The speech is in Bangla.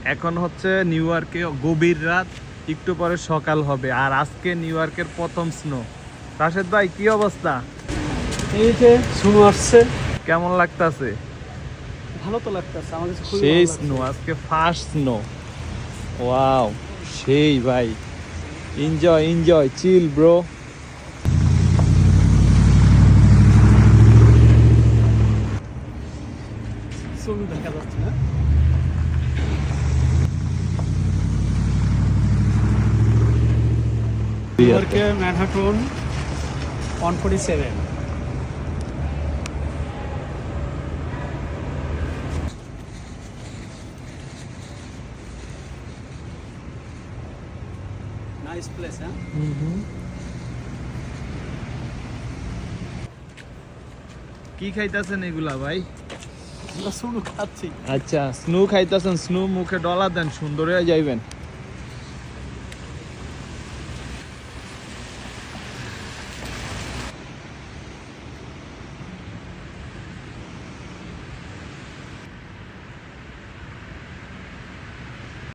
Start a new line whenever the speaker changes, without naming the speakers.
এখন হচ্ছে নিউ ইয়র্কে গভীর রাত, একটু পরে সকাল হবে। আর আজকে নিউ ইয়র্কের প্রথম স্নো। রাশেদ ভাই কি অবস্থা?
এই যে স্নো আসছে,
কেমন লাগতাছে?
ভালো তো লাগতেছে আমার কাছে, খুবই
সেই
ভালো
স্নো,
লাগছে।
আজকে ফার্স্ট স্নো। ওয়াও, সেই ভাই। Enjoy enjoy, chill bro.
ছবি দেখা যাচ্ছে না। নিউ ইয়র্কে ম্যানহাটন 147। নাইস প্লেস, হ্যাঁ।
কি খাইতাছেন এগুলা ভাই?
আমরা স্নো খাচ্ছি।
আচ্ছা, স্নো খাইতাছেন। স্নো মুখে ডলা দেন, সুন্দর হয়ে যাইবেন।